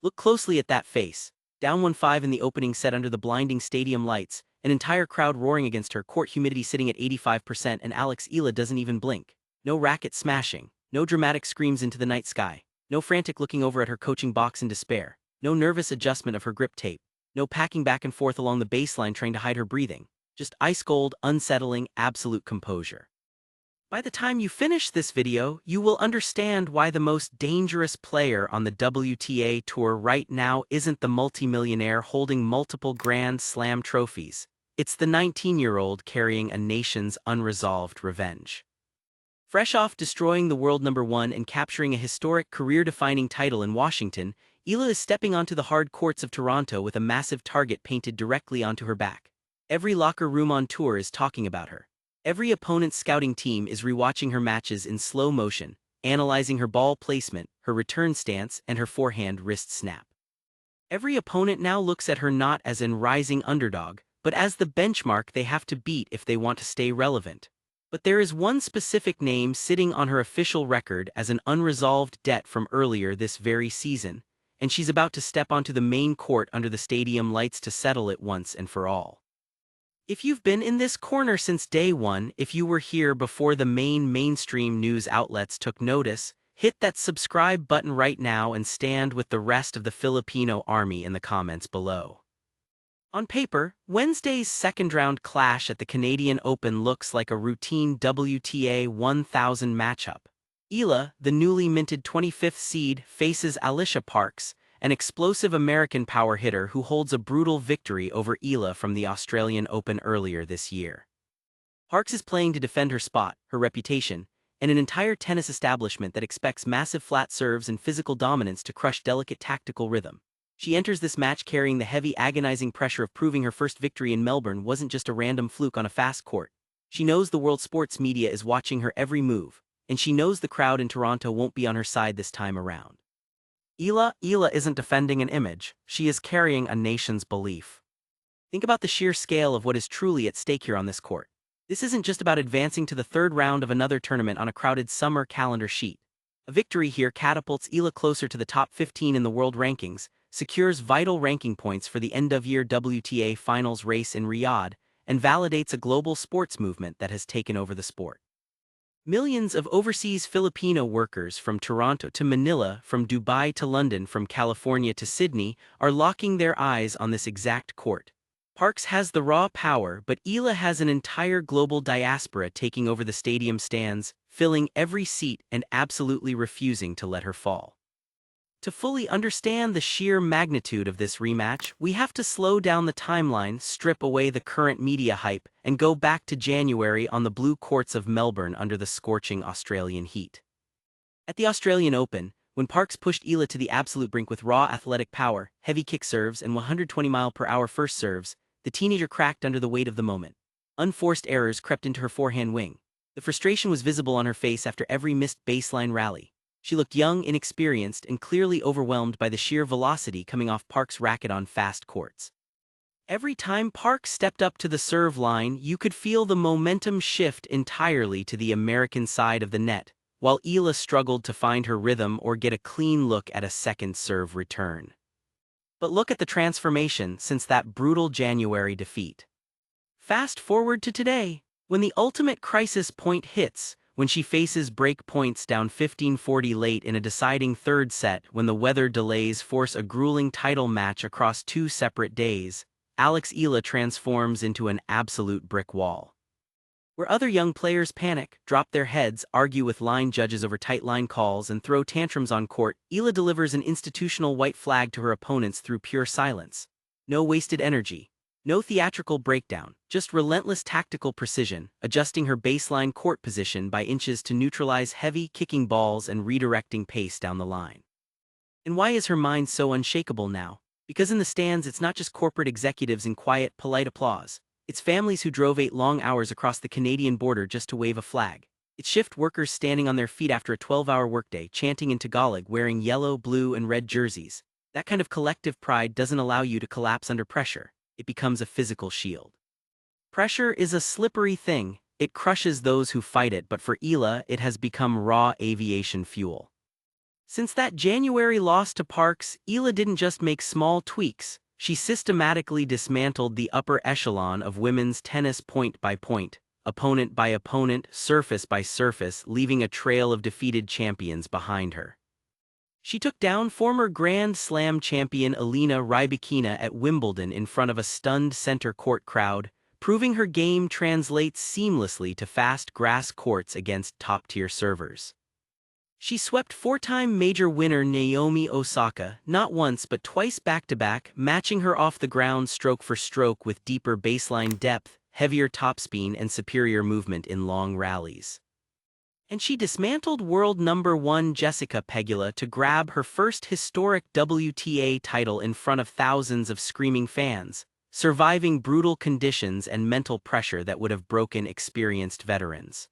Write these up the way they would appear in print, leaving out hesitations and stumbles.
Look closely at that face. Down 1-5 in the opening set under the blinding stadium lights, an entire crowd roaring against her, court humidity sitting at 85%, and Alex Eala doesn't even blink. No racket smashing, no dramatic screams into the night sky, no frantic looking over at her coaching box in despair, no nervous adjustment of her grip tape, no packing back and forth along the baseline trying to hide her breathing. Just ice-cold, unsettling, absolute composure. By the time you finish this video, you will understand why the most dangerous player on the WTA Tour right now isn't the multimillionaire holding multiple Grand Slam trophies. It's the 19-year-old carrying a nation's unresolved revenge. Fresh off destroying the world #1 and capturing a historic career-defining title in Washington, Eala is stepping onto the hard courts of Toronto with a massive target painted directly onto her back. Every locker room on tour is talking about her. Every opponent's scouting team is rewatching her matches in slow motion, analyzing her ball placement, her return stance, and her forehand wrist snap. Every opponent now looks at her not as an rising underdog, but as the benchmark they have to beat if they want to stay relevant. But there is one specific name sitting on her official record as an unresolved debt from earlier this very season, and she's about to step onto the main court under the stadium lights to settle it once and for all. If you've been in this corner since day one, if you were here before the mainstream news outlets took notice, hit that subscribe button right now and stand with the rest of the Filipino army in the comments below. On paper, Wednesday's second-round clash at the Canadian Open looks like a routine WTA 1000 matchup. Eala, the newly minted 25th seed, faces Alycia Parks, an explosive American power hitter who holds a brutal victory over Eala from the Australian Open earlier this year. Parks is playing to defend her spot, her reputation, and an entire tennis establishment that expects massive flat serves and physical dominance to crush delicate tactical rhythm. She enters this match carrying the heavy, agonizing pressure of proving her first victory in Melbourne wasn't just a random fluke on a fast court. She knows the world sports media is watching her every move, and she knows the crowd in Toronto won't be on her side this time around. Eala isn't defending an image, she is carrying a nation's belief. Think about the sheer scale of what is truly at stake here on this court. This isn't just about advancing to the third round of another tournament on a crowded summer calendar sheet. A victory here catapults Eala closer to the top 15 in the world rankings, secures vital ranking points for the end-of-year WTA Finals race in Riyadh, and validates a global sports movement that has taken over the sport. Millions of overseas Filipino workers from Toronto to Manila, from Dubai to London, from California to Sydney, are locking their eyes on this exact court. Parks has the raw power, but Eala has an entire global diaspora taking over the stadium stands, filling every seat and absolutely refusing to let her fall. To fully understand the sheer magnitude of this rematch, we have to slow down the timeline, strip away the current media hype, and go back to January on the blue courts of Melbourne under the scorching Australian heat. At the Australian Open, when Parks pushed Eala to the absolute brink with raw athletic power, heavy kick serves, and 120-mile-per-hour first serves, the teenager cracked under the weight of the moment. Unforced errors crept into her forehand wing. The frustration was visible on her face after every missed baseline rally. She looked young, inexperienced, and clearly overwhelmed by the sheer velocity coming off Parks' racket on fast courts. Every time Parks stepped up to the serve line, you could feel the momentum shift entirely to the American side of the net, while Eala struggled to find her rhythm or get a clean look at a second serve return. But look at the transformation since that brutal January defeat. Fast forward to today, when the ultimate crisis point hits, when she faces break points down 15-40 late in a deciding third set when the weather delays force a grueling title match across 2 separate days, Alex Eala transforms into an absolute brick wall. Where other young players panic, drop their heads, argue with line judges over tight line calls, and throw tantrums on court, Eala delivers an institutional white flag to her opponents through pure silence. No wasted energy. No theatrical breakdown, just relentless tactical precision, adjusting her baseline court position by inches to neutralize heavy, kicking balls and redirecting pace down the line. And why is her mind so unshakable now? Because in the stands it's not just corporate executives in quiet, polite applause. It's families who drove 8 long hours across the Canadian border just to wave a flag. It's shift workers standing on their feet after a 12-hour workday, chanting in Tagalog, wearing yellow, blue, and red jerseys. That kind of collective pride doesn't allow you to collapse under pressure. It becomes a physical shield. Pressure is a slippery thing, it crushes those who fight it, but for Eala, it has become raw aviation fuel. Since that January loss to Parks, Eala didn't just make small tweaks, she systematically dismantled the upper echelon of women's tennis point by point, opponent by opponent, surface by surface, leaving a trail of defeated champions behind her. She took down former Grand Slam champion Elena Rybakina at Wimbledon in front of a stunned center court crowd, proving her game translates seamlessly to fast grass courts against top-tier servers. She swept four-time major winner Naomi Osaka, not once but twice back-to-back, matching her off the ground stroke for stroke with deeper baseline depth, heavier topspin, and superior movement in long rallies. And she dismantled world number 1 Jessica Pegula to grab her first historic WTA title in front of thousands of screaming fans, surviving brutal conditions and mental pressure that would have broken experienced veterans.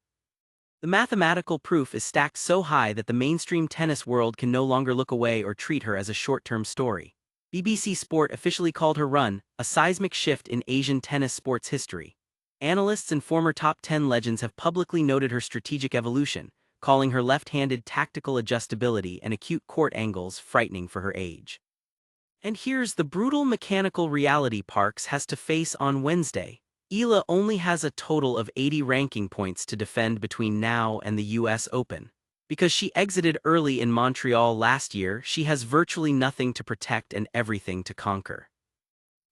The mathematical proof is stacked so high that the mainstream tennis world can no longer look away or treat her as a short-term story. BBC Sport officially called her run a seismic shift in Asian tennis sports history. Analysts and former top 10 legends have publicly noted her strategic evolution, calling her left-handed tactical adjustability and acute court angles frightening for her age. And here's the brutal mechanical reality Parks has to face on Wednesday. Eala only has a total of 80 ranking points to defend between now and the US Open. Because she exited early in Montreal last year, she has virtually nothing to protect and everything to conquer.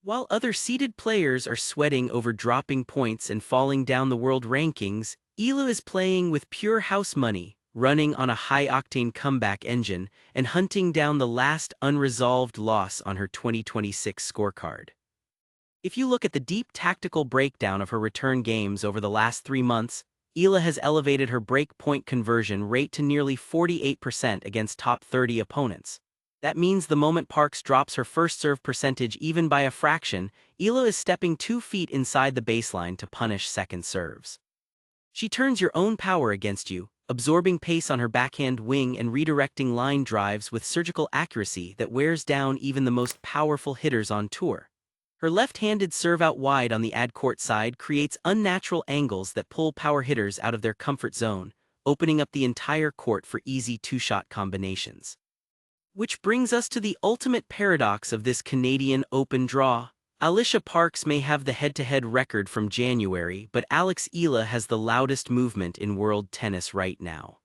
While other seeded players are sweating over dropping points and falling down the world rankings, Eala is playing with pure house money, running on a high-octane comeback engine, and hunting down the last unresolved loss on her 2026 scorecard. If you look at the deep tactical breakdown of her return games over the last 3 months, Eala has elevated her break-point conversion rate to nearly 48% against top 30 opponents. That means the moment Parks drops her first serve percentage even by a fraction, Eala is stepping 2 feet inside the baseline to punish second serves. She turns your own power against you, absorbing pace on her backhand wing and redirecting line drives with surgical accuracy that wears down even the most powerful hitters on tour. Her left-handed serve out wide on the ad-court side creates unnatural angles that pull power hitters out of their comfort zone, opening up the entire court for easy two-shot combinations. Which brings us to the ultimate paradox of this Canadian Open draw. Alycia Parks may have the head-to-head record from January, but Alex Eala has the loudest movement in world tennis right now.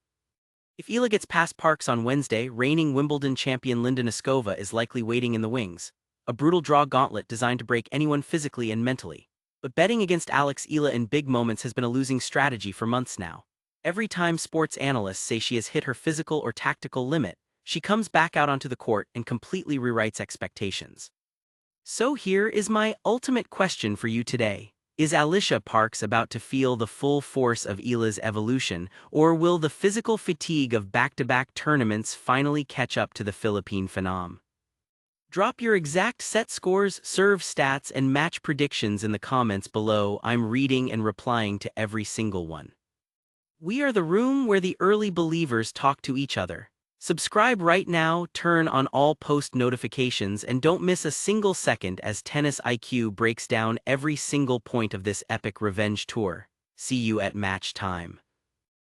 If Eala gets past Parks on Wednesday, reigning Wimbledon champion Linda Noskova is likely waiting in the wings. A brutal draw gauntlet designed to break anyone physically and mentally. But betting against Alex Eala in big moments has been a losing strategy for months now. Every time sports analysts say she has hit her physical or tactical limit, she comes back out onto the court and completely rewrites expectations. So here is my ultimate question for you today. Is Alycia Parks about to feel the full force of Eala's evolution, or will the physical fatigue of back-to-back tournaments finally catch up to the Philippine phenom? Drop your exact set scores, serve stats, and match predictions in the comments below. I'm reading and replying to every single one. We are the room where the early believers talk to each other. Subscribe right now, turn on all post notifications, and don't miss a single second as Tennis IQ breaks down every single point of this epic revenge tour. See you at match time.